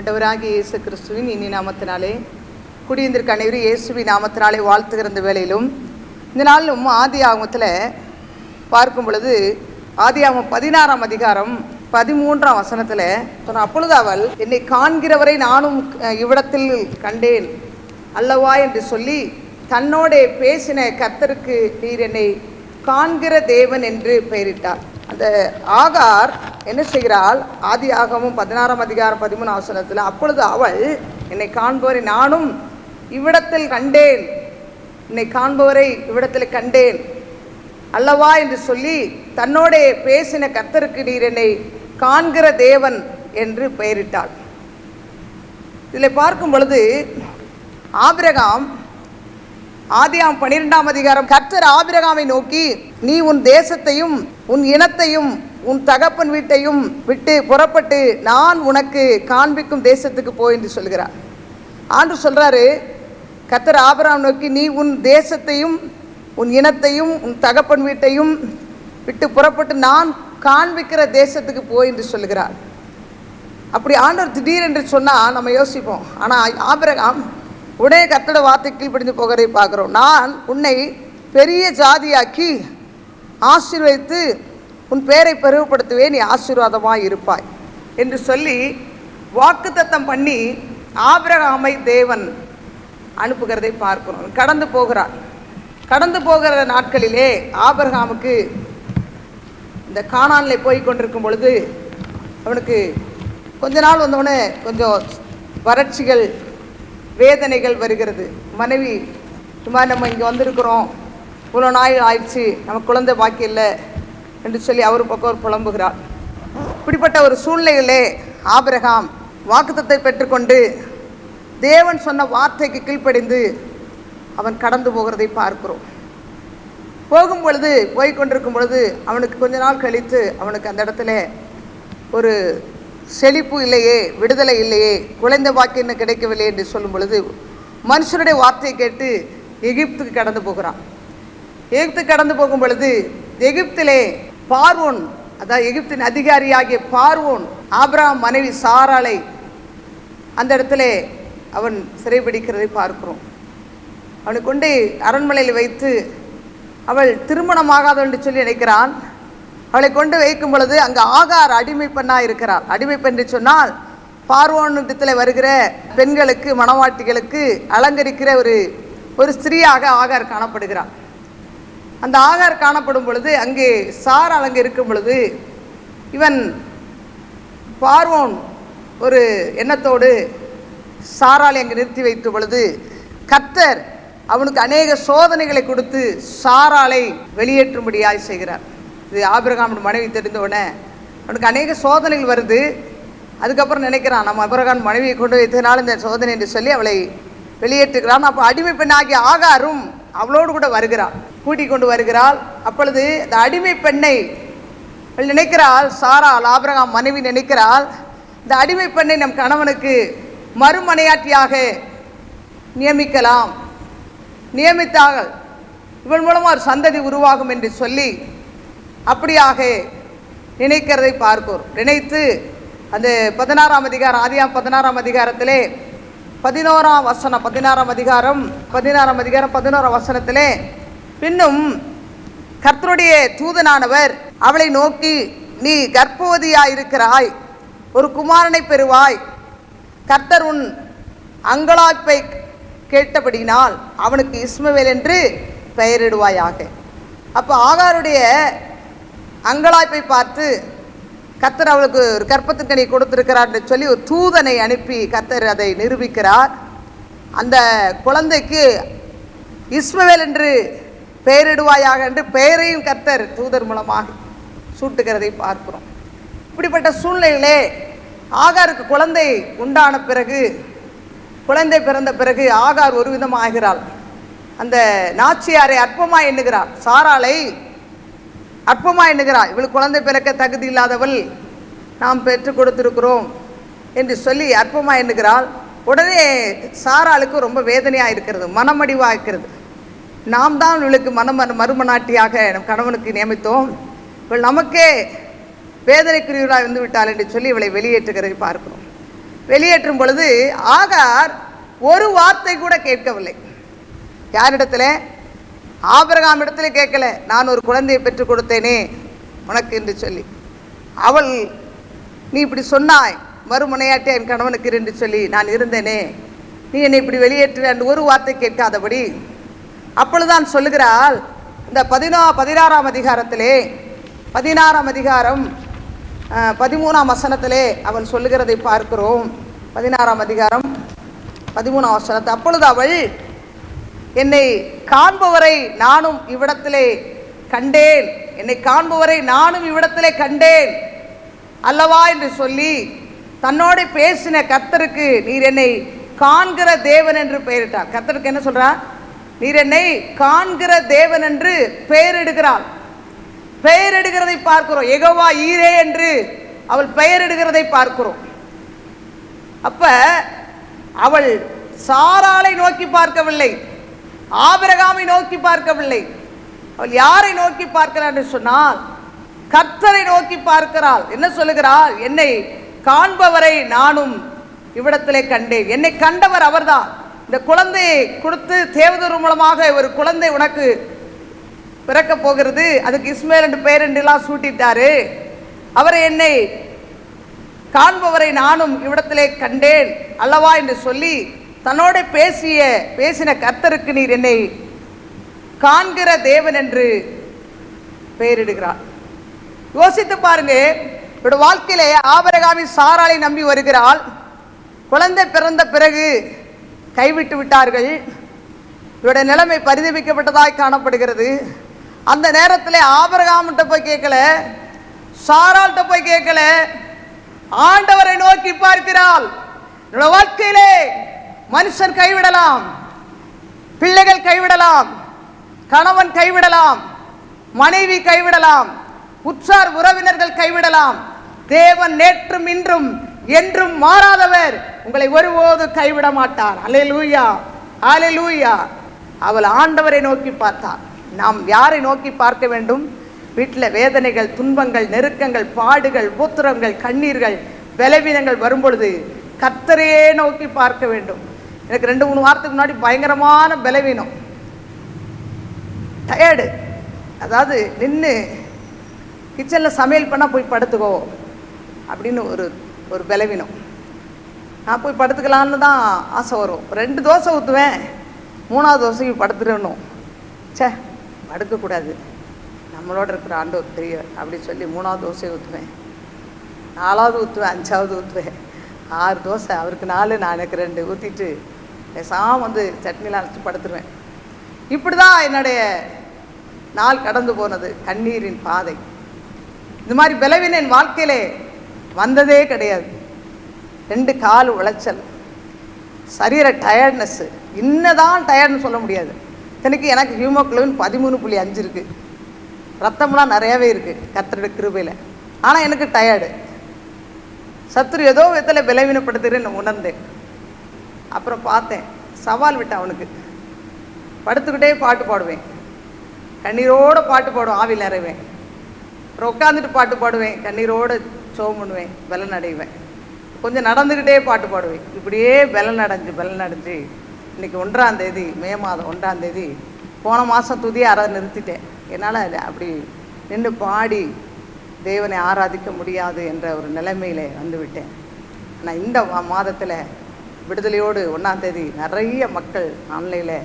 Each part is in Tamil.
ஆண்டவராகிய இயேசு கிறிஸ்துவின் இனி நாமத்தினாலே குடியிருந்திருக்க அனைவரும் இயேசுவின் நாமத்தினாலே வாழ்த்துகிற இந்த வேளையிலும் இந்த நாளிலும் ஆதியாகமத்தில் பார்க்கும் பொழுது ஆதியாகமம் 16ஆம் அதிகாரம் 13ஆம் வசனத்தில் அப்பொழுது அவள் என்னை காண்கிறவரை நானும் இவ்விடத்தில் கண்டேன் அல்லவா என்று சொல்லி தன்னோட பேசின கர்த்தருக்கு நீர் என்னை காண்கிற தேவன் என்று பெயரிட்டார். அந்த ஆகார் என்ன செய்கிறாள்? ஆதியாகமம் 16ஆம் அதிகாரம் 13ஆம் வசனத்தில் அப்பொழுது அவள் என்னை காண்பவரை நானும் இவ்விடத்தில் கண்டேன், என்னை காண்பவரை இவ்விடத்தில் கண்டேன் அல்லவா என்று சொல்லி தன்னோட பேசின கர்த்தருக்கு நீர் என்னை காண்கிற தேவன் என்று பெயரிட்டாள். இதில் பார்க்கும் பொழுது ஆபிரகாம் ஆதியாகமம் 12ஆம் அதிகாரம் கர்த்தர் ஆபிரகாமை நோக்கி நீ உன் தேசத்தையும் உன் இனத்தையும் உன் தகப்பன் வீட்டையும் விட்டு புறப்பட்டு நான் உனக்கு காண்பிக்கும் தேசத்துக்கு போய் என்று சொல்கிறார். ஆண்டவர் சொல்றாரு, கர்த்தர் ஆபிரகாமை நோக்கி நீ உன் தேசத்தையும் உன் இனத்தையும் உன் தகப்பன் வீட்டையும் விட்டு புறப்பட்டு நான் காண்பிக்கிற தேசத்துக்கு போய் என்று சொல்கிறார். அப்படி ஆண்டவர் திடீரென்று சொன்னால் நம்ம யோசிப்போம். ஆனால் ஆபிரகாம் உடனே கர்த்தரோட வார்த்தை கீழ்ப்படிந்து போகிறதை பார்க்குறோம். நான் உன்னை பெரிய ஜாதியாக்கி ஆசீர்வதித்து உன் பேரை பெருமைப்படுத்துவேன், நீ ஆசீர்வாதமாக இருப்பாய் என்று சொல்லி வாக்குத்தத்தம் பண்ணி ஆபிரகாமை தேவன் அனுப்புகிறதை பார்க்கிறோம். கடந்து போகிறார். கடந்து போகிற நாட்களிலே ஆபிரகாமுக்கு இந்த கானானில் போய் கொண்டிருக்கும் பொழுது அவனுக்கு கொஞ்ச நாள் வந்தவுடனே கொஞ்சம் வறட்சிகள் வேதனைகள் வருகிறது. மனைவி சும்மா நம்ம இங்கே வந்திருக்கிறோம், இவ்வளோ நாள் ஆயிடுச்சு, நம்ம குழந்தை பாக்கி இல்லை என்று சொல்லி அவர் பக்கம் ஒரு புலம்புகிறார். இப்படிப்பட்ட ஒரு சூழ்நிலையிலே ஆபிரகாம் வாக்குத்தத்தை பெற்றுக்கொண்டு தேவன் சொன்ன வார்த்தைக்கு கீழ்ப்படிந்து அவன் கடந்து போகிறதை பார்க்கிறோம். போகும் பொழுது போய்கொண்டிருக்கும் பொழுது அவனுக்கு கொஞ்ச நாள் கழித்து அவனுக்கு அந்த இடத்துல ஒரு செழிப்பு இல்லையே, விடுதலை இல்லையே, குழந்தை பாக்கியம் இன்னும் கிடைக்கவில்லை என்று சொல்லும் பொழுது மனுஷனுடைய வார்த்தையை கேட்டு எகிப்துக்கு கடந்து போகிறான். எகிப்துக்கு கடந்து போகும் பொழுது எகிப்திலே பார்வோன், அதாவது எகிப்தின் அதிகாரியாகிய பார்வோன் ஆபிரகாம் மனைவி சாராளை அந்த இடத்துல அவன் சிறைபிடிக்கிறதை பார்க்கிறோம். அவனை கொண்டு அரண்மனையில் வைத்து அவள் திருமணமாகாதவள் என்று சொல்லி நினைக்கிறான். அவளை கொண்டு வைக்கும் பொழுது அங்கே ஆகார் அடிமை பெண்ணாக இருக்கிறார். அடிமை பெண் என்று சொன்னால் பார்வோனிடத்தில் வருகிற பெண்களுக்கு மணவாட்டிகளுக்கு அலங்கரிக்கிற ஒரு ஸ்திரீயாக ஆகார் காணப்படுகிறார். அந்த ஆகார் காணப்படும் பொழுது அங்கே சாராள் அங்கே இருக்கும் பொழுது இவன் பார்வோன் ஒரு எண்ணத்தோடு சாராளை அங்கே நிறுத்தி வைத்த பொழுது கர்த்தர் அவனுக்கு அநேக சோதனைகளை கொடுத்து சாராளை வெளியேற்றும்படியாக செய்கிறார். இது ஆபிரகாம் மனைவி தெரிந்தவுடனே அவனுக்கு அநேக சோதனைகள் வருது. அதுக்கப்புறம் நினைக்கிறான், நம்ம ஆபிரகாம் மனைவியை கொண்டு வைத்ததுனால இந்த சோதனை என்று சொல்லி அவளை வெளியேற்றுகிறான். அப்போ அடிமை பெண்ணாகிய ஆகாரும் அவளோடு கூட வருகிறாள், கூட்டிக் கொண்டு வருகிறாள். அப்பொழுது இந்த அடிமை பெண்ணை நினைக்கிறாள் சாராள், ஆபிரகாம் மனைவி நினைக்கிறாள், இந்த அடிமை பெண்ணை நம் கணவனுக்கு மறுமனையாட்டியாக நியமிக்கலாம், நியமித்தால் இவள் மூலமாக ஒரு சந்ததி உருவாகும் என்று சொல்லி அப்படியாக நினைக்கிறதை பார்க்கிறோம். நினைத்து அந்த 16ஆம் அதிகாரம் ஆதியாகமம் 16ஆம் அதிகாரத்திலே 11ஆம் வசனம் 16ஆம் அதிகாரம் 11ஆம் வசனத்திலே பின்னும் கர்த்தருடைய தூதனானவர் அவளை நோக்கி நீ கர்ப்பவதியாயிருக்கிறாய், ஒரு குமாரனை பெறுவாய், கர்த்தர் உன் அங்கலாய்ப்பை கேட்டபடினால் அவனுக்கு இஸ்மவேல் என்று பெயரிடுவாயாக. அப்போ ஆகாருடைய அங்கலாய்ப்பை பார்த்து கர்த்தர் அவளுக்கு ஒரு கற்பத்திற்கனி கொடுத்திருக்கிறார் என்று சொல்லி ஒரு தூதனை அனுப்பி கர்த்தர் அதை நிரூபிக்கிறார். அந்த குழந்தைக்கு இஸ்மவேல் என்று பெயரிடுவாயாக என்று பெயரையும் கர்த்தர் தூதர் மூலமாக சூட்டுகிறதை பார்க்கிறோம். இப்படிப்பட்ட சூழ்நிலையிலே ஆகாருக்கு குழந்தை உண்டான பிறகு, குழந்தை பிறந்த பிறகு ஆகார் ஒரு விதமாகிறாள். அந்த நாச்சியாரை அற்பமாய் எண்ணுகிறார், சாராளை அற்பமாய் எண்ணுகிறார். இவளுக்கு குழந்தை பிறக்க தகுதி இல்லாதவள், நாம் பெற்றுக் கொடுத்திருக்கிறோம் என்று சொல்லி அற்பமாய் எண்ணுகிறாள். உடனே சாராளுக்கு ரொம்ப வேதனையாக இருக்கிறது, மனமடிவாக இருக்கிறது. நாம் தான் இவளுக்கு மறுமனாட்டியாக நம் கணவனுக்கு நியமித்தோம், இவள் நமக்கே வேதனைக்குரியவராக வந்து விட்டாள் என்று சொல்லி இவளை வெளியேற்றுகிறதை பார்க்கிறோம். வெளியேற்றும் பொழுது ஆகார் ஒரு வார்த்தை கூட கேட்கவில்லை. யாரிடத்துல? ஆபிரகாம் இடத்துல கேட்கல, நான் ஒரு குழந்தையை பெற்றுக் கொடுத்தேனே உனக்கு என்று சொல்லி. அவள், நீ இப்படி சொன்னாய், மறுமுனையாட்டி என் கணவனுக்கு என்று சொல்லி நான் இருந்தேனே, நீ என்னை இப்படி வெளியேற்று என்று ஒரு வார்த்தை கேட்காதபடி. அப்பொழுதுதான் சொல்லுகிறாள், இந்த 16ஆம் அதிகாரத்திலே 16ஆம் அதிகாரம் 13ஆம் வசனத்திலே அவள் சொல்லுகிறதை பார்க்கிறோம். 16ஆம் அதிகாரம் 13ஆம் வசனத்தை, அப்பொழுது அவள், என்னை காண்பவரை நானும் இவ்விடத்திலே கண்டேன், என்னை காண்பவரை நானும் இவ்விடத்திலே கண்டேன் அல்லவா என்று சொல்லி தன்னோடு பேசின கர்த்தருக்கு நீர் என்னை காண்கிற தேவன் என்று பெயரிட்டார். கர்த்தருக்கு என்ன சொல்றார்? நீர் என்னை காண்கிற தேவன் என்று பெயரிடுகிறாள். பெயரிடுகிறதை பார்க்கிறோம். யெகோவா ஈரே என்று அவள் பெயரிடுகிறதை பார்க்கிறோம். அப்ப அவள் சாராளை நோக்கி பார்க்கவில்லை, ஆபிரகாமை நோக்கி பார்க்கவில்லை. அவள் யாரை நோக்கி பார்க்கிறாள் என்று சொன்னால் கர்த்தரை நோக்கி பார்க்கிறாள். என்ன சொல்லுகிறாள்? என்னை காண்பவரை நானும் இவ்விடத்திலே கண்டேன். என்னை கண்டவர் அவர்தான். இந்த குழந்தையை கொடுத்து தேவதூர் மூலமாக ஒரு குழந்தை உனக்கு பிறக்க போகிறது, அதுக்கு இஸ்மேல் என்று பெயர் என்றெல்லாம் சூட்டிட்டாரு. அவரை என்னை காண்பவரை நானும் இவ்விடத்திலே கண்டேன் அல்லவா என்று சொல்லி தன்னோட பேசின கர்த்தருக்கு நீர் என்னை காண்கிற தேவன் என்று பெயரிடுகிறார். யோசித்து பாருங்க, இவருடைய வாழ்க்கையிலே ஆபிரகாமின் சாராளை நம்பி வருகிறாள். குழந்தை பிறந்த பிறகு கைவிட்டு விட்டார்கள். இவருடைய நிலைமை பரிதபிக்கப்பட்டதாய் காணப்படுகிறது. அந்த நேரத்தில் ஆபிரகாம்கிட்ட போய் கேட்கல, சாராள்கிட்ட போய் கேட்கல, ஆண்டவரை நோக்கி பார்க்கிறாள். என்னோட வாழ்க்கையிலே மனுஷன் கைவிடலாம், பிள்ளைகள் கைவிடலாம், கணவன் கைவிடலாம், மனைவி கைவிடலாம், உற்றார் உறவினர்கள் கைவிடலாம். தேவன் நேற்றும் இன்றும் என்றும் மாறாதவர், உங்களை ஒருபோது கைவிட மாட்டார். அல்லேலூயா, அல்லேலூயா. அவள் ஆண்டவரை நோக்கி பார்த்தாள். நாம் யாரை நோக்கி பார்க்க வேண்டும்? வீட்டில் வேதனைகள், துன்பங்கள், நெருக்கங்கள், பாடுகள், உபத்திரங்கள், கண்ணீர்கள், பலவீனங்கள் வரும்பொழுது கர்த்தரையே நோக்கி பார்க்க வேண்டும். எனக்கு 2-3 வாரத்துக்கு முன்னாடி பயங்கரமான பலவீனம், டயர்டு. அதாவது நின்று கிச்சனில் சமையல் பண்ணால் போய் படுத்துக்கோ அப்படின்னு ஒரு பலவீனம். நான் போய் படுத்துக்கலான்னு தான் ஆசை வரும். 2 தோசை ஊற்றுவேன், 3ஆவது தோசைக்கு படுத்துடணும். சே, படுக்கக்கூடாது, நம்மளோட இருக்கிற ஆண்டவர் தெரியும் அப்படின்னு சொல்லி 3ஆவது தோசை ஊற்றுவேன், 4ஆவது ஊற்றுவேன், 5ஆவது ஊற்றுவேன், 6 தோசை, அவருக்கு 4, நான் எனக்கு 2 ஊற்றிட்டு பேசாமல் வந்து சட்னியில் அரைச்சி படுத்துருவேன். இப்படி தான் என்னுடைய நாள் கடந்து போனது. கண்ணீரின் பாதை. இந்த மாதிரி பலவீனம் என் வாழ்க்கையிலே வந்ததே கிடையாது. 2 கால் உளைச்சல், சரீர டயர்ட்னஸ்ஸு. இன்னதான் டயர்டுன்னு சொல்ல முடியாது. இத்தனைக்கு எனக்கு ஹியூமோகுளோபின் 13.5 இருக்குது, ரத்தம்லாம் நிறையாவே இருக்குது கர்த்தருடைய கிருபையில். ஆனால் எனக்கு டயர்டு. சத்துரு ஏதோ விதத்தில் பலவீனப்படுத்துகிறேன்னு உணர்ந்தேன். அப்புறம் பார்த்தேன், சவால் விட்டேன் அவனுக்கு. படுத்துக்கிட்டே பாட்டு பாடுவேன், கண்ணீரோடு பாட்டு பாடுவேன், ஆவியில் நிறைவேன். அப்புறம் உட்காந்துட்டு பாட்டு பாடுவேன், கண்ணீரோடு சோம் பண்ணுவேன், பலன் அடைவேன். கொஞ்சம் நடந்துக்கிட்டே பாட்டு பாடுவேன். இப்படியே பலன் அடைஞ்சு இன்றைக்கி 1ஆம் தேதி, மே மாதம் 1ஆம் தேதி, போன மாதம் துதியை நிறுத்திட்டேன். என்னால் அப்படி நின்று பாடி தேவனை ஆராதிக்க முடியாது என்ற ஒரு நிலைமையில் வந்துவிட்டேன். ஆனால் இந்த மாதத்தில் விடுதலையோடு 1ஆம் தேதி நிறைய மக்கள் ஆன்லைனில்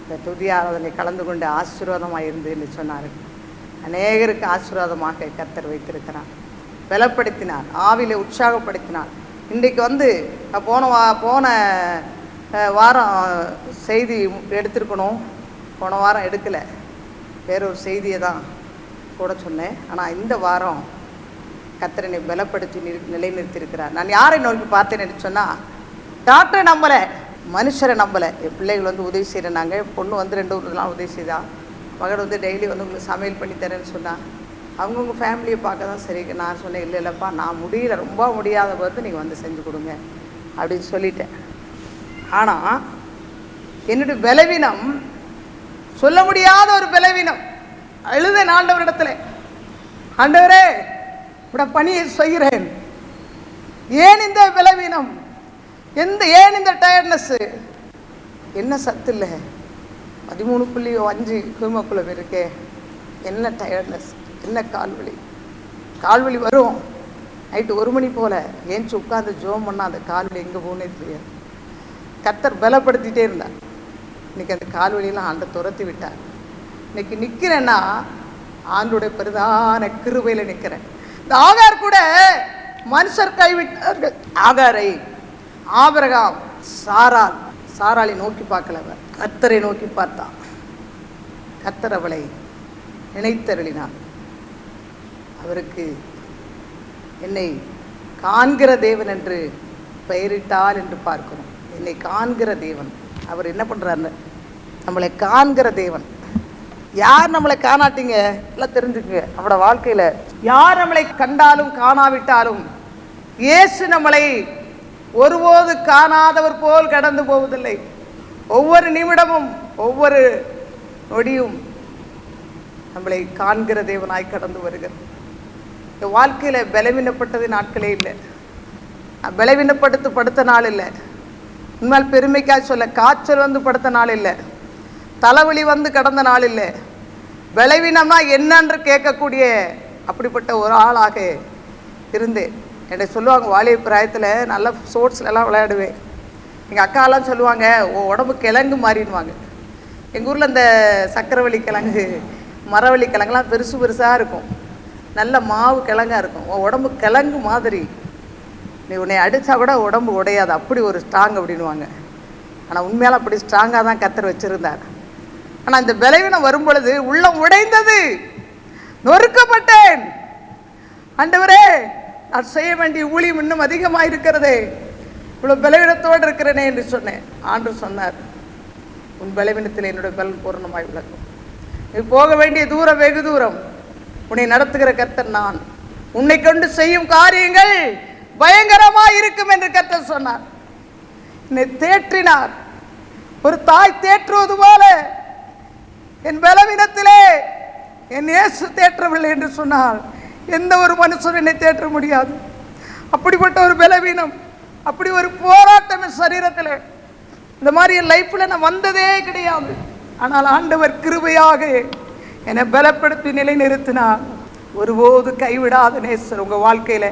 இந்த துதி ஆராதனை கலந்து கொண்டு ஆசீர்வாதமாக இருந்து என்று சொன்னார்கள். அநேகருக்கு ஆசீர்வாதமாக கர்த்தர் வைத்திருக்கிறார், பலப்படுத்தினார், ஆவிலே உற்சாகப்படுத்தினார். இன்றைக்கு வந்து போன வாரம் செய்தி எடுத்திருக்கணும், போன வாரம் எடுக்கலை, வேறொரு செய்தியை தான் கூட சொன்னேன். ஆனால் இந்த வாரம் கர்த்தரை பலப்படுத்தி நிலைநிறுத்தியிருக்கிறார். நான் யாரை நோக்கி பார்த்தேன் என்று சொன்னால், டாக்டரை நம்பலை, மனுஷரை நம்பலை. என் பிள்ளைகள் வந்து உதவி செய்கிறேன்னாங்க, பொண்ணு வந்து 2 நாள் உதவி செய்தா, மகன் வந்து டெய்லி வந்து உங்களுக்கு சமையல் பண்ணி தரேன்னு சொன்னால், அவங்கவுங்க ஃபேமிலியை பார்க்க தான் சரி. நான் சொன்னேன், இல்லைப்பா நான் முடியல, ரொம்ப முடியாத போது நீங்கள் வந்து செஞ்சு கொடுங்க அப்படின்னு சொல்லிட்டேன். ஆனால் என்னுடைய பலவீனம் சொல்ல முடியாத ஒரு பலவீனம். அழுதேன் ஆண்டவரிடத்தில், ஆண்டவரே இப்படி பணியை செய்கிறேன், ஏன் இந்த பலவீனம், ஏன் இந்த டயர்ட்னஸ்? என்ன சத்து இல்லை, 13.5 ஹீமோகுளோபின் இருக்கே, என்ன டயர்ட்னஸ், என்ன கால்வலி? கால்வலி வரும். நைட்டு 1 மணி போல் ஏஞ்சி உட்காந்து ஜோம் பண்ணால் அந்த கால்வலி எங்கே போகணுன்னே தெரியாது. கர்த்தர் பலப்படுத்திட்டே இருந்தார். இன்றைக்கி அந்த கால்வலியெல்லாம் ஆண்டை துரத்தி விட்டார். இன்னைக்கு நிற்கிறேன்னா ஆண்டுடைய பிரதான கிருபையில் நிற்கிறேன். இந்த ஆகார் கூட மனுஷர் கைவிட்டார்கள். ஆகாரை ஆபிரகாம் சாராளை நோக்கி பார்க்கல, கர்த்தரை நோக்கி பார்த்தான். கர்த்தர் அவளை நினைத்தருளினார். அவருக்கு என்னை காண்கிற தேவன் என்று பெயரிட்டார் என்று பார்க்கிறோம். என்னை காண்கிற தேவன். அவர் என்ன பண்ணுறாரு? நம்மளை காண்கிற தேவன். யார் நம்மளை காணாட்டீங்க எல்லாம் தெரிஞ்சுக்குங்க. நம்மளோட வாழ்க்கையில் யார் நம்மளை கண்டாலும் காணாவிட்டாலும் இயேசு நம்மளை ஒருபோது காணாதவர் போல் கடந்து போவதில்லை. ஒவ்வொரு நிமிடமும் ஒவ்வொரு நொடியும் நம்மளை காண்கிற தேவனாய் கடந்து வருகிறது. இந்த வாழ்க்கையில் பலவீனப்பட்டது நாட்களே இல்லை. பலவீனப்படுத்த நாள் இல்லை. உண்மையால் பெருமைக்காக சொல்ல, காய்ச்சல் வந்து படுத்த நாள் இல்லை, தலைவலி வந்து கடந்த நாள் இல்லை. பலவீனம்னா என்னன்று கேட்கக்கூடிய அப்படிப்பட்ட ஒரு ஆளாக இருந்தேன். என்னை சொல்லுவாங்க, வாலிப பிராயத்தில் நல்லா ஸ்போர்ட்ஸ்லாம் விளையாடுவேன். எங்கள் அக்காலாம் சொல்லுவாங்க, உடம்பு கிழங்கு மாறிடுவாங்க. எங்கள் ஊரில் இந்த சக்கரவள்ளி கிழங்கு, மரவள்ளி கிழங்குலாம் பெருசாக இருக்கும், நல்ல மாவு கிழங்காக இருக்கும். உடம்பு கிழங்கு மாதிரி, நீ உன்னை அடித்தா கூட உடம்பு உடையாது, அப்படி ஒரு ஸ்ட்ராங் அப்படின்வாங்க. ஆனால் உண்மையால் அப்படி ஸ்ட்ராங்காக தான் கர்த்தர் வச்சுருந்தார். ஆனால் இந்த பலவீனம் வரும் பொழுது உள்ளம் உடைந்தது, நொறுக்கப்பட்டேன். ஆண்டவரே, நான் செய்ய வேண்டிய ஊழியம் இன்னும் அதிகமாக இருக்கிறதே, இவ்வளோ பலவீனத்தோடு இருக்கிறேனே என்று சொன்னேன். ஆண்டவர் சொன்னார், உன் பலவீனத்தில் என்னுடைய பலன் பூர்ணமாய் விளக்கும். நீ போக வேண்டிய தூரம் வெகு தூரம். உன்னை நடத்துகிற கர்த்தர் நான். உன்னை கொண்டு செய்யும் காரியங்கள் பயங்கரமாக இருக்கும் என்று கர்த்தர் சொன்னார். என்னை தேற்றினார். ஒரு தாய் தேற்றுவது போல என் பலவீனத்திலே என் இயேசு தேற்றவில்லை என்று சொன்னால் எந்த ஒரு மனுஷன் என்னை தேற்ற முடியாது. அப்படிப்பட்ட ஒரு பலவீனம், அப்படி ஒரு போராட்டம் என் சரீரத்தில். இந்த மாதிரி என் லைஃப்பில் நான் வந்ததே கிடையாது. ஆனால் ஆண்டவர் கிருபையாக என்னை பலப்படுத்தி நிலைநிறுத்தினார். ஒருபோது கைவிடாத நேசர். உங்கள் வாழ்க்கையில்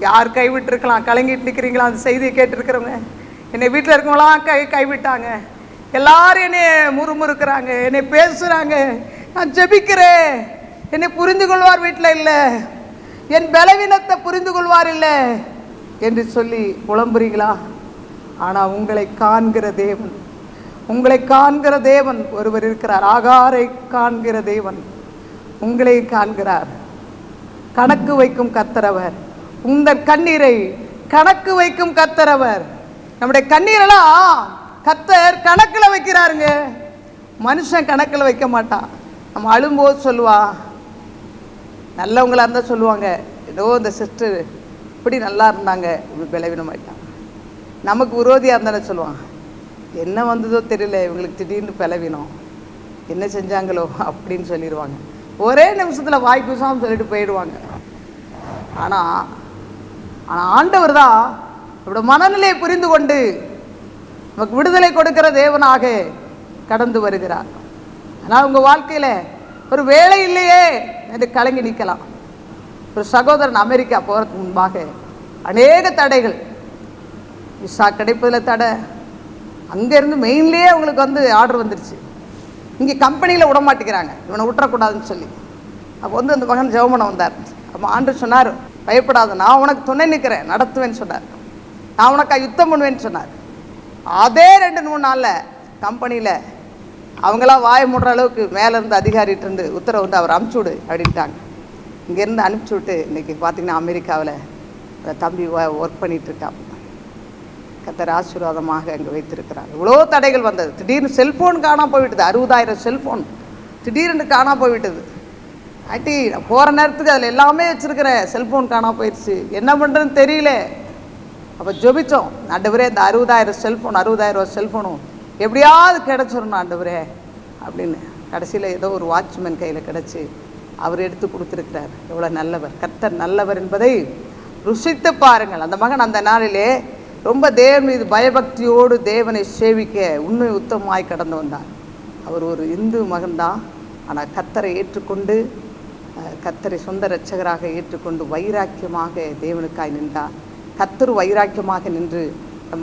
யார் கைவிட்டுருக்கலாம், கலங்கிட்டு நிற்கிறீங்களா? அந்த செய்தியை கேட்டிருக்கிறவங்க, என்னை வீட்டில் இருக்கவங்களாம் கைவிட்டாங்க, எல்லாரும் என்னை முறுமுறுக்கிறாங்க, என்னை பேசுகிறாங்க, நான் ஜெபிக்கிறேன், என்னை புரிந்து கொள்வார் வீட்டில் இல்லை, என் பலவீனத்தை புரிந்து கொள்வார் இல்லை என்று சொல்லி புலம்புறீங்களா? ஆனால் உங்களை காண்கிற தேவன், உங்களை காண்கிற தேவன் ஒருவர் இருக்கிறார். ஆகாரை காண்கிற தேவன் உங்களை காண்கிறார். கணக்கு வைக்கும் கர்த்தரவர். உங்கள் கண்ணீரை கணக்கு வைக்கும் கர்த்தரவர். நம்முடைய கண்ணீரெல்லாம் கர்த்தர் கணக்கில் வைக்கிறாருங்க. மனுஷன் கணக்கில் வைக்க மாட்டான். நம்ம அழும்போது சொல்லுவா, நல்லவங்களாக இருந்தால் சொல்லுவாங்க, ஏதோ இந்த சிஸ்டர் இப்படி நல்லா இருந்தாங்க, இப்படி பலவீனமாயிட்டாங்க. நமக்கு விரோதியாக இருந்தாலும் சொல்லுவான், என்ன வந்ததோ தெரியல, இவங்களுக்கு திடீர்னு பலவீனம், என்ன செஞ்சாங்களோ அப்படின்னு சொல்லிடுவாங்க. ஒரே நிமிஷத்தில் வாய் பேசாமல் சொல்லிட்டு போயிடுவாங்க. ஆனால் ஆண்டவர் தான் அவரோட மனநிலையை புரிந்து கொண்டு நமக்கு விடுதலை கொடுக்கிற தேவனாக கடந்து வருகிறார். ஆனால் உங்கள் வாழ்க்கையில் ஒரு வேலை இல்லையே என்று கலங்கி நிற்கலாம். ஒரு சகோதரன் அமெரிக்கா போகிறதுக்கு முன்பாக அநேக தடைகள், விசா கிடைப்பதில் தடை, அங்கேருந்து மெயின்லேயே அவங்களுக்கு வந்து ஆர்டர் வந்துருச்சு. இங்கே கம்பெனியில் விட மாட்டேங்கிறாங்க, இவனை விட்டுறக்கூடாதுன்னு சொல்லி. அப்போ வந்து அந்த மகன் ஜெபம் வந்தார். அப்போ ஆண்டு சொன்னார், பயப்படாத, நான் உனக்கு துணை நிற்கிறேன், நடத்துவேன்னு சொன்னார். நான் உனக்கு யுத்தம் பண்ணுவேன்னு சொன்னார். அதே 2-3 நாளில் கம்பெனியில் அவங்களாம் வாய மூடுற அளவுக்கு மேலேருந்து அதிகாரிகிட்ட இருந்து உத்தரவு வந்து அவர் அனுப்பிச்சி விடு அப்படின்ட்டாங்க. இங்கேருந்து அனுப்பிச்சி விட்டு இன்றைக்கி பார்த்திங்கன்னா அமெரிக்காவில் தம்பி ஒர்க் பண்ணிகிட்ருக்கான். கர்த்தர் ஆசீர்வாதமாக அங்கே வைத்திருக்கிறார். இவ்வளோ தடைகள் வந்தது. திடீர்னு செல்ஃபோன் காணாமல் போய்விட்டது. 60,000 செல்ஃபோன் திடீர்னு காணாமல் போய்விட்டது. ஆட்டி போகிற நேரத்துக்கு அதில் எல்லாமே வச்சுருக்கிறேன், செல்ஃபோன் காணாமல் போயிடுச்சு, என்ன பண்ணுறதுன்னு தெரியல. அப்போ ஜெபித்தோம், ஆண்டவரே இந்த 60,000 செல்ஃபோன், 60,000 ரூபா செல்ஃபோனும் எப்படியாவது கிடச்சிடணும் ஆண்டவரே அப்படின்னு. கடைசியில் ஏதோ ஒரு வாட்ச்மேன் கையில் கிடச்சி அவர் எடுத்து கொடுத்துருக்கிறார். எவ்வளோ நல்லவர், கர்த்தர் நல்லவர் என்பதை ருசித்து பாருங்கள். அந்த மகன் அந்த நாளிலே ரொம்ப தேவன் மீது பயபக்தியோடு தேவனை சேவிக்க உண்மை உத்தமமாய் கடந்து வந்தார். அவர் ஒரு இந்து மகன்தான். ஆனால் கர்த்தரை ஏற்றுக்கொண்டு கர்த்தரை சொந்த இரட்சகராக ஏற்றுக்கொண்டு வைராக்கியமாக தேவனுக்காய் நின்றார். கர்த்தர் வைராக்கியமாக நின்று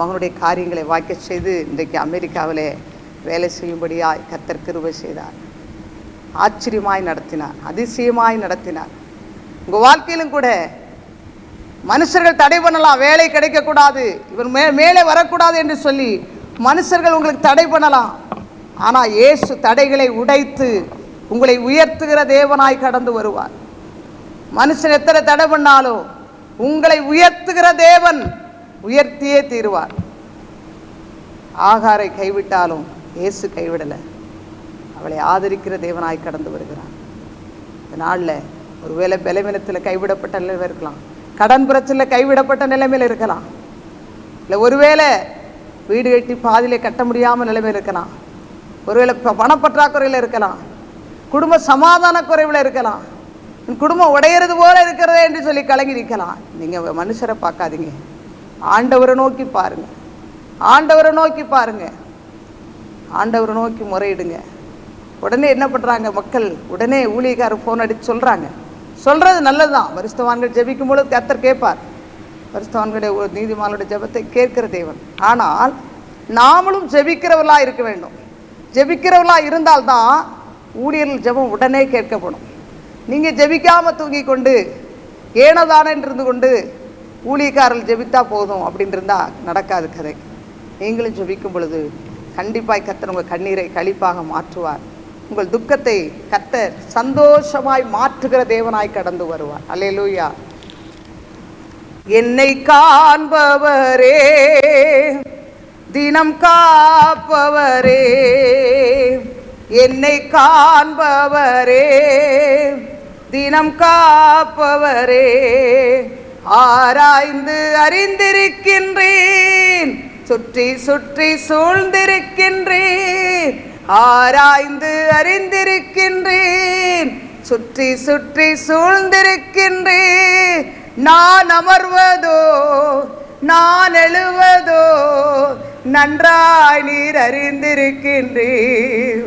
மகனுடைய காரியங்களை வாய்க்க செய்து இன்றைக்கு அமெரிக்காவிலே வேலை செய்யும்படியாய் கர்த்தர் கிருபை செய்தார். ஆச்சரியமாய் நடத்தினார், அதிசயமாய் நடத்தினார். உங்கள் வாழ்க்கையிலும் கூட மனுஷர்கள் தடை பண்ணலாம், வேலை கிடைக்கக்கூடாது, இவர் மேலே வரக்கூடாது என்று சொல்லி மனுஷர்கள் உங்களுக்கு தடை பண்ணலாம். ஆனால் இயேசு தடைகளை உடைத்து உங்களை உயர்த்துகிற தேவனாய் கடந்து வருவார். மனுஷன் எத்தனை தடை பண்ணாலும் உங்களை உயர்த்துகிற தேவன் உயர்த்தியே தீருவார். ஆகாரை கைவிட்டாலும் இயேசு கைவிடலை. அவளை ஆதரிக்கிற தேவனாய் கடந்து வருகிறார். இந்த நாளில் ஒருவேளை பலவீனத்தில் கைவிடப்பட்ட நிலையில் இருக்கலாம், கடன் பிரச்சனையில் கைவிடப்பட்ட நிலைமையில் இருக்கலாம், இல்லை ஒருவேளை வீடு கட்டி பாதியிலே கட்ட முடியாமல் நிலைமையில் இருக்கலாம், ஒருவேளை பணப்பற்றாக்குறையில் இருக்கலாம், குடும்ப சமாதான குறைவில் இருக்கலாம், குடும்பம் உடையிறது போல இருக்கிறதே என்று சொல்லி கலங்கி நிற்கலாம். நீங்கள் மனுஷரை பார்க்காதீங்க, ஆண்டவரை நோக்கி பாருங்க, ஆண்டவரை நோக்கி பாருங்க, ஆண்டவரை நோக்கி முறையிடுங்க. உடனே என்ன பண்ணுறாங்க மக்கள்? உடனே ஊழியக்காரர் ஃபோன் அடித்து சொல்கிறது நல்லது தான். பரிசுத்தவான்கள் ஜெபிக்கும் பொழுது கர்த்தர் கேட்பார். பரிசுத்தவான்களுடைய ஒரு நீதிமானுடைய ஜெபத்தை கேட்கிற தேவன். ஆனால் நாமளும் ஜெபிக்கிறவர்களாக இருக்க வேண்டும். ஜெபிக்கிறவர்களாக இருந்தால்தான் ஊழியர்கள் ஜெபம் உடனே கேட்கப்படும். நீங்கள் ஜெபிக்காமல் தூங்கி கொண்டு ஏனதானே இருந்து கொண்டு ஊழியக்காரர்கள் ஜெபித்தா போதும் அப்படின்னு இருந்தால் நடக்காது கதை. நீங்களும் ஜெபிக்கும் பொழுது கண்டிப்பாய் கர்த்தர் உங்கள் கண்ணீரை களிப்பாக மாற்றுவார். உங்கள் துக்கத்தை கர்த்தர் சந்தோஷமாய் மாற்றுகிற தேவனாய் கடந்து வருவார். அல்லேலூயா. என்னை காண்பவரே, தினம் காப்பவரே, என்னை காண்பவரே, தினம் காப்பவரே, ஆராய்ந்து அறிந்திருக்கின்றேன், சுற்றி சுற்றி சூழ்ந்திருக்கின்றேன், ஆராய்ந்து அறிந்திருக்கின்றேன், சுற்றி சுற்றி சூழ்ந்திருக்கின்றேன். நான் அமர்வதோ நான் எழுவதோ நன்றாய் நீர் அறிந்திருக்கின்றேன்.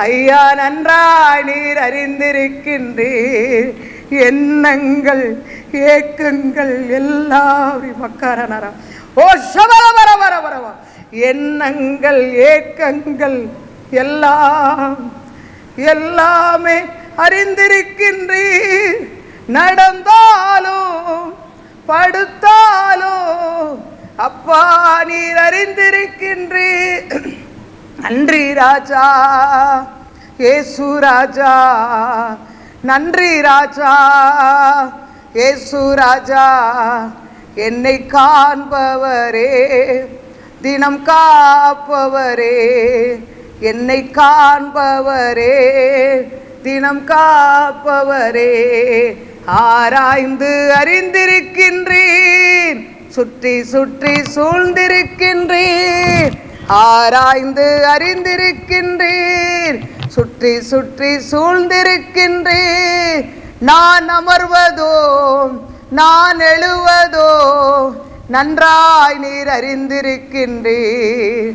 ஐயா, நன்றாய் நீர் அறிந்திருக்கின்றேன். எண்ணங்கள் ஏக்கங்கள் எல்லாரும் மக்காரனரா ஓ சபர வர வர வரவா எண்ணங்கள் ஏக்கங்கள் எல்லாமே அறிந்திருக்கின்றீர். நடந்தாலும் படுத்தாலும் அப்பா நீர் அறிந்திருக்கின்றீர். நன்றி ராஜா, இயேசு ராஜா, நன்றி ராஜா, இயேசு ராஜா. என்னை காண்பவரே, தினம் காப்பவரே, என்னை காண்பவரே, தினம் காப்பவரே, ஆராய்ந்து அறிந்திருக்கின்றேன், சுற்றி சுற்றி சூழ்ந்திருக்கின்றேன், ஆராய்ந்து அறிந்திருக்கின்றேன், சுற்றி சுற்றி சூழ்ந்திருக்கின்றேன். நான் அமர்வதோ நான் எழுவதோ நன்றாய் நீர் அறிந்திருக்கின்றேன்.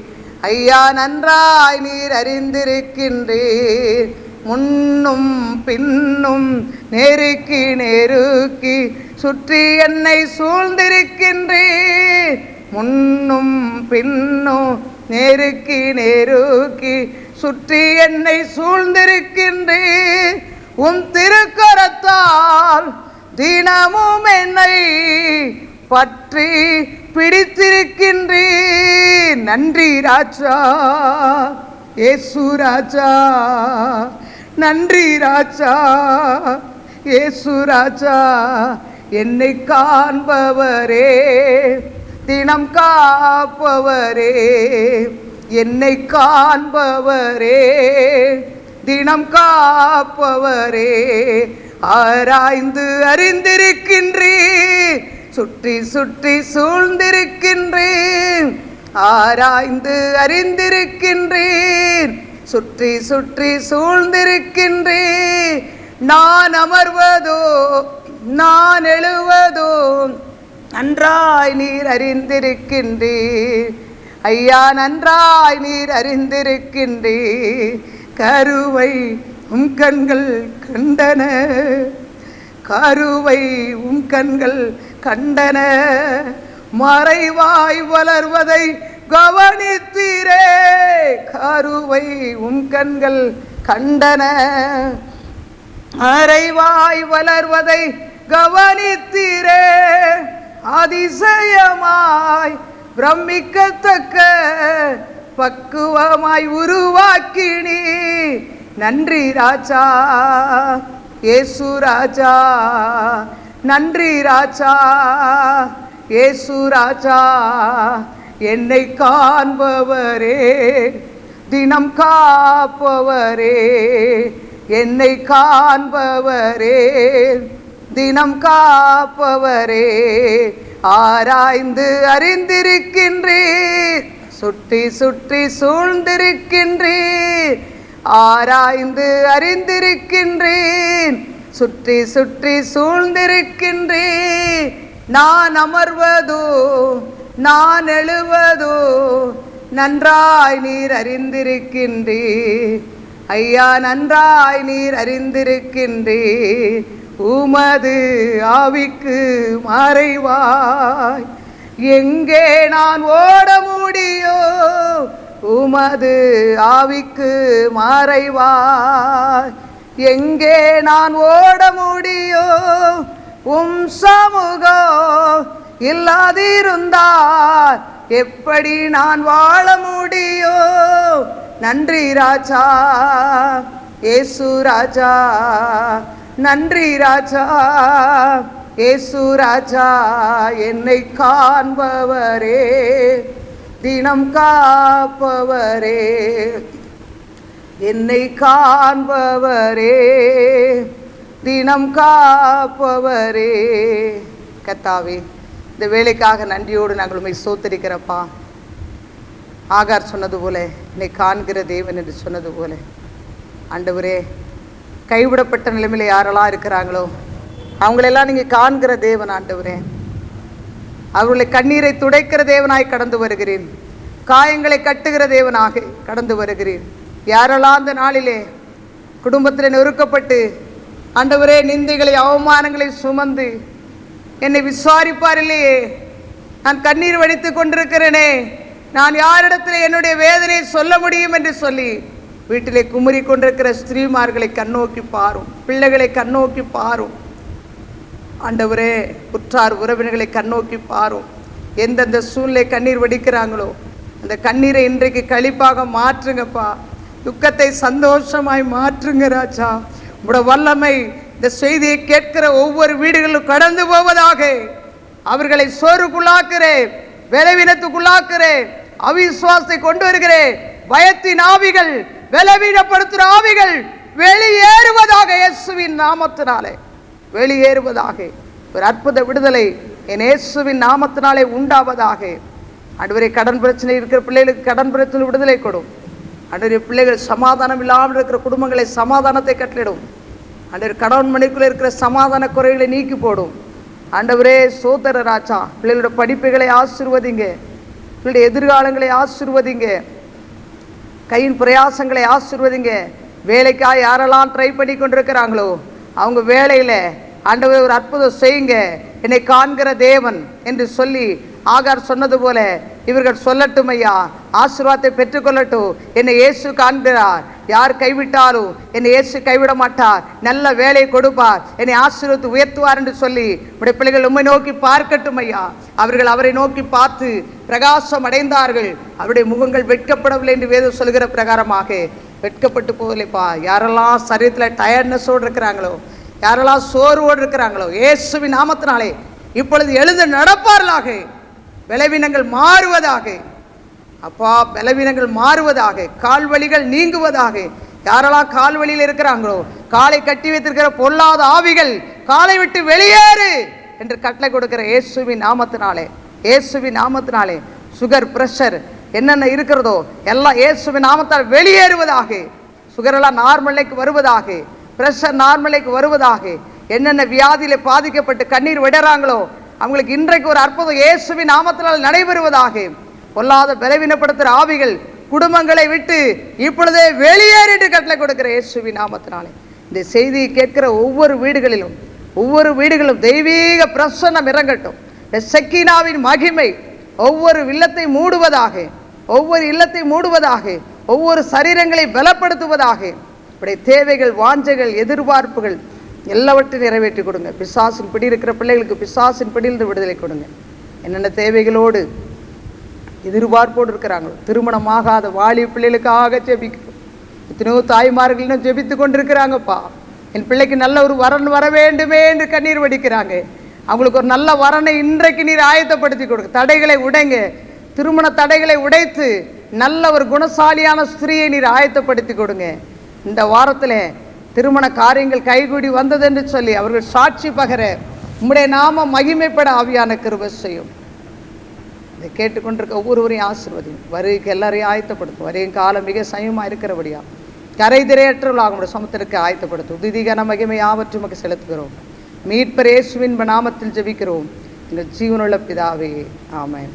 ஐயா, நன்றாய் நீர் அறிந்திருக்கின்றேன். முன்னும் பின்னும் நெருக்கி நெருக்கி சுற்றி என்னை சூழ்ந்திருக்கின்றேன். முன்னும் பின்னும் நெருக்கி நெருக்கி சுற்றி என்னை சூழ்ந்திருக்கின்றேன். உன் திருக்கரத்தால் தினமும் என்னை பற்றி பிடித்திருக்கின்றேன். நன்றி ராஜா, இயேசு ராஜா, நன்றி ராஜா, இயேசு ராஜா. என்னை காண்பவரே, தினம் காப்பவரே, என்னை காண்பவரே, தினம் காப்பவரே, ஆராய்ந்து அறிந்திருக்கின்றேன், சுற்றி சுற்றி சூழ்ந்திருக்கின்றேன், ஆராய்ந்து அறிந்திருக்கின்றேன், சுற்றி சுற்றி சூழ்ந்திருக்கின்றேன். நான் அமர்வதோ நான் எழுவதோ நன்றாய் நீர் அறிந்திருக்கின்றீர். ஐயா நன்றாய் நீர் அறிந்திருக்கின்றீர். கருவை உம் கண்கள் கண்டன, கருவை உம் கண்கள் கண்டன. மறைவாய் வளர்வதை கவனித்தீரே, கருவை உம் கண்கள் கண்டன. மறைவாய் வளர்வதை கவனித்தீரே. அதிசயமாய் பிரமிக்கத்தக்க பக்குவமாய் உருவாக்கினி. நன்றி ராஜா இயேசு ராஜா, நன்றி ராஜா இயேசு ராஜா. என்னை காண்பவரே, தினம் காப்பவரே, என்னை காண்பவரே, தினம் காப்பவரே. ஆராய்ந்து அறிந்திருக்கின்றீர், சுற்றி சுற்றி சூழ்ந்திருக்கின்றீர். ஆராய்ந்து அறிந்திருக்கின்றேன், சுற்றி சுற்றி சூழ்ந்திருக்கின்றேன். நான் அமர்வதோ நான் எழுவதோ நன்றாய் நீர் அறிந்திருக்கின்றீர். ஐயா நன்றாய் நீர் அறிந்திருக்கின்றீர். உமது ஆவிக்கு மறைவாய் எங்கே நான் ஓட முடியோ, உமது ஆவிக்கு மறைவாய் எங்கே நான் ஓட முடியோ. உம் சமூகம் இல்லாதிருந்தால் எப்படி நான் வாழ முடியோ. நன்றி ராஜா இயேசு ராஜா, நன்றி ராஜா இயேசு ராஜா. என்னை காண்பவரே, தினம் காப்பவரே, என்னை காண்பவரே, தினம் காப்பவரே. கர்த்தாவே, இந்த வேலைக்காக நன்றியோடு நாங்கள் உம்மை ஸ்தோத்திரிக்கிறப்பா. ஆகார் சொன்னது போல என்னை காண்கிற தேவன் என்று சொன்னது போல ஆண்டவரே, கைவிடப்பட்ட நிலைமையில யாரெல்லாம் இருக்கிறாங்களோ அவங்களெல்லாம் நீங்கள் காண்கிற தேவன் ஆண்டவரே. அவர்களை கண்ணீரை துடைக்கிற தேவனாய் கடந்து வருகிறேன், காயங்களை கட்டுகிற தேவனாக கடந்து வருகிறேன். யாரெல்லாம் அந்த நாளிலே குடும்பத்தில் நெருக்கப்பட்டு ஆண்டவரே நிந்தைகளை அவமானங்களை சுமந்து என்னை விசாரிப்பார் இல்லையே, நான் கண்ணீர் வடித்து கொண்டிருக்கிறேனே, நான் யாரிடத்தில் என்னுடைய வேதனையை சொல்ல முடியும் என்று சொல்லி வீட்டிலே குமுறி கொண்டிருக்கிற ஸ்திரீமார்களை கண்ணோக்கி பாரும், பிள்ளைகளை கண்ணோக்கி பாரும் ஆண்டவரே. உற்றார் உறவினர்களை கண்ணோக்கி பாரும். எந்தெந்த சூழ்நிலை கண்ணீர் வடிக்கிறாங்களோ அந்த கண்ணீரை இன்றைக்கு களிப்பாக மாற்றுங்கப்பா. துக்கத்தை சந்தோஷமாய் மாற்றுங்க ராஜா. உங்களோட வல்லமை இந்த செய்தியை கேட்கிற ஒவ்வொரு வீடுகளிலும் கடந்து போவதாக. அவர்களை சோறுக்குள்ளாக்குறேன், பலவீனத்துக்குள்ளாக்குறேன், அவிசுவாசத்தை கொண்டு வருகிறேன். பயத்தின் ஆவிகள், பலவீனப்படுத்துகிற ஆவிகள் வெளியேறுவதாக, இயேசுவின் நாமத்தினாலே வெளியேறுவதாக. ஒரு அற்புத விடுதலை என் இயேசுவின் நாமத்தினாலே உண்டாவதாக. ஆண்டவரே, கடன் பிரச்சனை இருக்கிற பிள்ளைகளுக்கு கடன் பிரச்சனை விடுதலை கொடும் ஆண்டவரே. பிள்ளைகள் சமாதானம் இல்லாமல் இருக்கிற குடும்பங்களை சமாதானத்தை கட்டளிடும் ஆண்டவரே. கடன் மணிக்குள்ளே இருக்கிற சமாதான குறைகளை நீக்கி போடும் ஆண்டவரே. சோதர ராஜா, பிள்ளைகளோட படிப்புகளை ஆசீர்வதிங்க, பிள்ளைடைய எதிர்காலங்களை ஆசீர்வதிங்க, கையின் பிரயாசங்களை ஆசீர்வதிங்க. வேலைக்காக யாரெல்லாம் ட்ரை பண்ணி கொண்டிருக்கிறாங்களோ அவங்க வேலையில் ஆண்டவரே ஒரு அற்புதம் செய்யுங்க. என்னை காண்கிற தேவன் என்று சொல்லி ஆகார் சொன்னது போல இவர்கள் சொல்லட்டும் ஐயா. ஆசீர்வாதத்தை பெற்றுக்கொள்ளட்டும். என்னை இயேசு காண்கிறார், யார் கைவிட்டாலும் என்னை இயேசு கைவிட மாட்டார், நல்ல வேலை கொடுப்பார், என்னை ஆசீர்வதித்து உயர்த்துவார் என்று சொல்லி உடைய பிள்ளைகள் உம்மை நோக்கி பார்க்கட்டும் ஐயா. அவர்கள் அவரை நோக்கி பார்த்து பிரகாசம் அடைந்தார்கள், அவருடைய முகங்கள் வெட்கப்படவில்லை என்று வேதம் சொல்கிற பிரகாரமாக வெட்கப்பட்டு போகலைப்பா. யாரெல்லாம் சரீரத்தில் டயர்ட்னஸோடு இருக்கிறாங்களோ, யாரெல்லாம் சோர்வோடு இருக்கிறாங்களோ, இயேசுவின் நாமத்தினாலே இப்பொழுது எழுந்து நடப்பார்களாக. பலவீனங்கள் மாறுவதாக அப்பா, பலவீனங்கள் மாறுவதாக, கால்வலிகள் நீங்குவதாக. யாரெல்லாம் கால்வலியில் இருக்கிறாங்களோ, காலை கட்டி வைத்திருக்கிற பொல்லாத ஆவிகள் காலை விட்டு வெளியேறு என்று கட்டளை கொடுக்கிற இயேசுவின் நாமத்தினாலே, இயேசுவின் நாமத்தினாலே சுகர், பிரஷர் என்னென்ன இருக்கிறதோ எல்லாம் இயேசுவின் நாமத்தால் வெளியேறுவதாக. சுகரெல்லாம் நார்மலைக்கு வருவதாக, பிரஷர் நார்மலைக்கு வருவதாக. என்னென்ன வியாதியில பாதிக்கப்பட்டு கண்ணீர் விடுறாங்களோ அவங்களுக்கு இன்றைக்கு ஒரு அற்புதம் இயேசுவின் நாமத்தினால் நடைபெறுவதாக. பொல்லாத பலவீனப்படுத்துகிற ஆவிகள் குடும்பங்களை விட்டு இப்பொழுதே வெளியேறிட்டு கட்டளை கொடுக்கிற இயேசுவின் நாமத்தினாலே இந்த செய்தியை கேட்கிற ஒவ்வொரு வீடுகளிலும் தெய்வீக பிரசன்னம் இறங்கட்டும். இந்த செக்கினாவின் மகிமை ஒவ்வொரு இல்லத்தை மூடுவதாக, ஒவ்வொரு சரீரங்களை பலப்படுத்துவதாக. இப்படி தேவைகள், வாஞ்சைகள், எதிர்பார்ப்புகள் எல்லாவற்றையும் நிறைவேற்றி கொடுங்க. பிசாசின் பிடி இருக்கிற பிள்ளைகளுக்கு பிசாசின் பிடியிலிருந்து விடுதலை கொடுங்க. என்னென்ன தேவைகளோடு எதிர்பார்ப்போடு இருக்கிறாங்களோ, திருமணமாகாத வாலி பிள்ளைகளுக்காக ஜெபிக்கிறோம். எத்தனையோ தாய்மார்கள் ஜெபித்து கொண்டிருக்கிறாங்கப்பா. என் பிள்ளைக்கு நல்ல ஒரு வரன் வர வேண்டுமே என்று கண்ணீர் வடிக்கிறாங்க. அவங்களுக்கு ஒரு நல்ல வரனை இன்றைக்கு நீர் ஆயத்தப்படுத்தி கொடுங்க. தடைகளை உடைங்க, திருமண தடைகளை உடைத்து நல்ல ஒரு குணசாலியான ஸ்திரியை நீர் ஆயத்தப்படுத்தி கொடுங்க. இந்த வாரத்தில் திருமண காரியங்கள் கைகூடி வந்தது என்று சொல்லி அவர்கள் சாட்சி பகர உம்முடைய நாம மகிமைப்பட ஆவியான கிருபை செய்யும். இதை கேட்டுக்கொண்டிருக்க ஒவ்வொருவரையும் ஆசீர்வதியும். வருகைக்கு எல்லாரையும் ஆயத்தப்படுத்தும். வரையும் காலம் மிக சமயமாக இருக்கிறபடியா கரை திரையற்றவர்களாக உங்களுடைய சமத்திற்கு ஆயத்தப்படுத்தும். துதிகன மகிமை யாவற்றும் நமக்கு செலுத்துகிறோம். மீட்பர் இயேசுவின் நாமத்தில் ஜெபிக்கிறோம் எங்கள் ஜீவனுள்ள பிதாவே, ஆமென்.